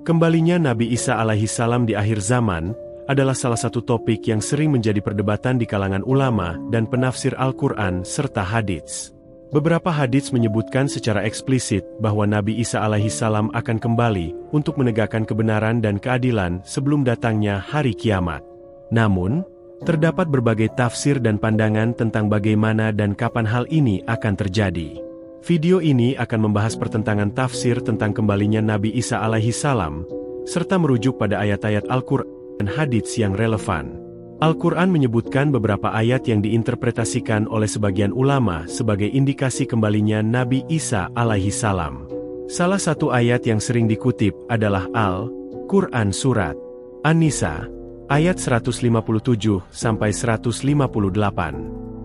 Kembalinya Nabi Isa alaihissalam di akhir zaman adalah salah satu topik yang sering menjadi perdebatan di kalangan ulama dan penafsir Al-Quran serta hadits. Beberapa hadits menyebutkan secara eksplisit bahwa Nabi Isa alaihissalam akan kembali untuk menegakkan kebenaran dan keadilan sebelum datangnya hari kiamat. Namun, terdapat berbagai tafsir dan pandangan tentang bagaimana dan kapan hal ini akan terjadi. Video ini akan membahas pertentangan tafsir tentang kembalinya Nabi Isa alaihissalam, serta merujuk pada ayat-ayat Al-Quran dan hadits yang relevan. Al-Quran menyebutkan beberapa ayat yang diinterpretasikan oleh sebagian ulama sebagai indikasi kembalinya Nabi Isa alaihissalam. Salah satu ayat yang sering dikutip adalah Al-Quran Surat An-Nisa, ayat 157-158.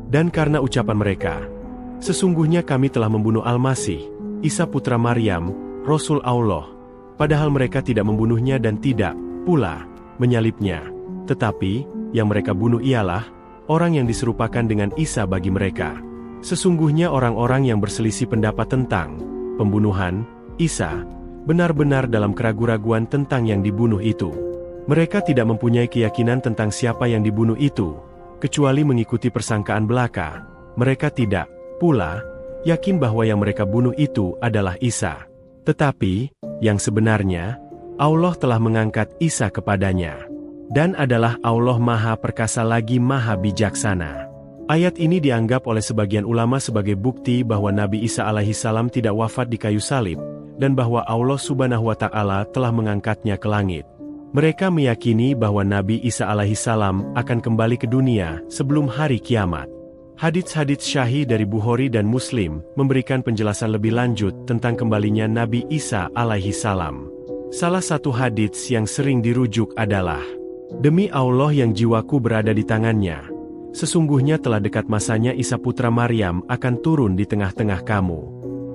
Dan karena ucapan mereka, sesungguhnya kami telah membunuh Al-Masih, Isa putra Maryam, Rasul Allah, padahal mereka tidak membunuhnya dan tidak pula menyalibnya. Tetapi, yang mereka bunuh ialah orang yang diserupakan dengan Isa bagi mereka. Sesungguhnya orang-orang yang berselisih pendapat tentang pembunuhan Isa, benar-benar dalam keraguan-raguan tentang yang dibunuh itu. Mereka tidak mempunyai keyakinan tentang siapa yang dibunuh itu, kecuali mengikuti persangkaan belaka. Mereka tidak pula yakin bahwa yang mereka bunuh itu adalah Isa. Tetapi, yang sebenarnya, Allah telah mengangkat Isa kepadanya. Dan adalah Allah Maha Perkasa lagi Maha Bijaksana. Ayat ini dianggap oleh sebagian ulama sebagai bukti bahwa Nabi Isa alaihissalam tidak wafat di kayu salib, dan bahwa Allah Subhanahu wa Ta'ala telah mengangkatnya ke langit. Mereka meyakini bahwa Nabi Isa alaihissalam akan kembali ke dunia sebelum hari kiamat. Hadits-hadits syahih dari Bukhari dan Muslim memberikan penjelasan lebih lanjut tentang kembalinya Nabi Isa alaihissalam. Salah satu hadits yang sering dirujuk adalah, "Demi Allah yang jiwaku berada di tangannya, sesungguhnya telah dekat masanya Isa putra Maryam akan turun di tengah-tengah kamu.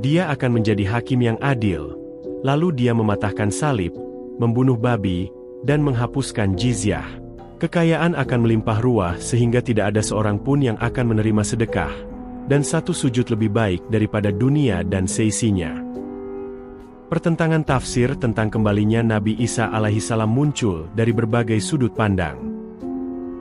Dia akan menjadi hakim yang adil. Lalu dia mematahkan salib, membunuh babi, dan menghapuskan jizyah. Kekayaan akan melimpah ruah sehingga tidak ada seorang pun yang akan menerima sedekah, dan satu sujud lebih baik daripada dunia dan seisinya." Pertentangan tafsir tentang kembalinya Nabi Isa alaihissalam muncul dari berbagai sudut pandang.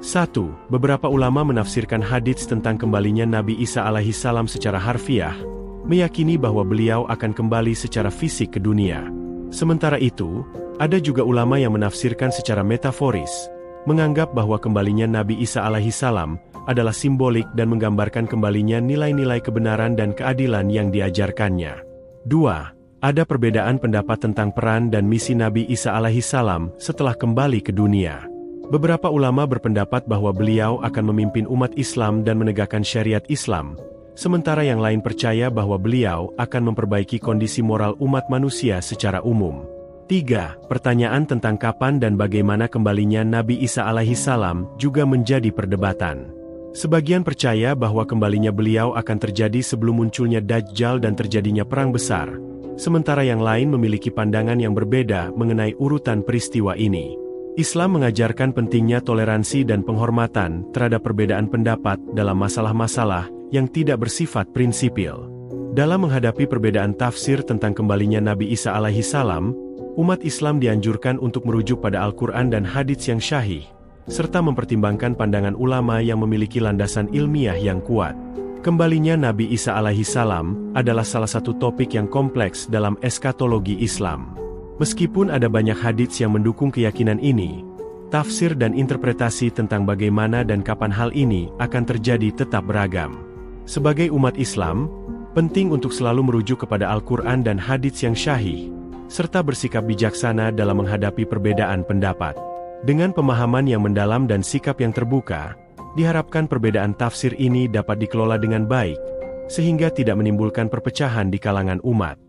1. Beberapa ulama menafsirkan hadits tentang kembalinya Nabi Isa alaihissalam secara harfiah, meyakini bahwa beliau akan kembali secara fisik ke dunia. Sementara itu, ada juga ulama yang menafsirkan secara metaforis, menganggap bahwa kembalinya Nabi Isa alaihissalam adalah simbolik dan menggambarkan kembalinya nilai-nilai kebenaran dan keadilan yang diajarkannya. 2. Ada perbedaan pendapat tentang peran dan misi Nabi Isa alaihissalam setelah kembali ke dunia. Beberapa ulama berpendapat bahwa beliau akan memimpin umat Islam dan menegakkan syariat Islam, sementara yang lain percaya bahwa beliau akan memperbaiki kondisi moral umat manusia secara umum. 3. Pertanyaan tentang kapan dan bagaimana kembalinya Nabi Isa alaihissalam juga menjadi perdebatan. Sebagian percaya bahwa kembalinya beliau akan terjadi sebelum munculnya Dajjal dan terjadinya perang besar, sementara yang lain memiliki pandangan yang berbeda mengenai urutan peristiwa ini. Islam mengajarkan pentingnya toleransi dan penghormatan terhadap perbedaan pendapat dalam masalah-masalah yang tidak bersifat prinsipil. Dalam menghadapi perbedaan tafsir tentang kembalinya Nabi Isa alaihissalam, umat Islam dianjurkan untuk merujuk pada Al-Quran dan hadits yang syahih, serta mempertimbangkan pandangan ulama yang memiliki landasan ilmiah yang kuat. Kembalinya Nabi Isa alaihissalam adalah salah satu topik yang kompleks dalam eskatologi Islam. Meskipun ada banyak hadits yang mendukung keyakinan ini, tafsir dan interpretasi tentang bagaimana dan kapan hal ini akan terjadi tetap beragam. Sebagai umat Islam, penting untuk selalu merujuk kepada Al-Quran dan hadits yang syahih, serta bersikap bijaksana dalam menghadapi perbedaan pendapat. Dengan pemahaman yang mendalam dan sikap yang terbuka, diharapkan perbedaan tafsir ini dapat dikelola dengan baik, sehingga tidak menimbulkan perpecahan di kalangan umat.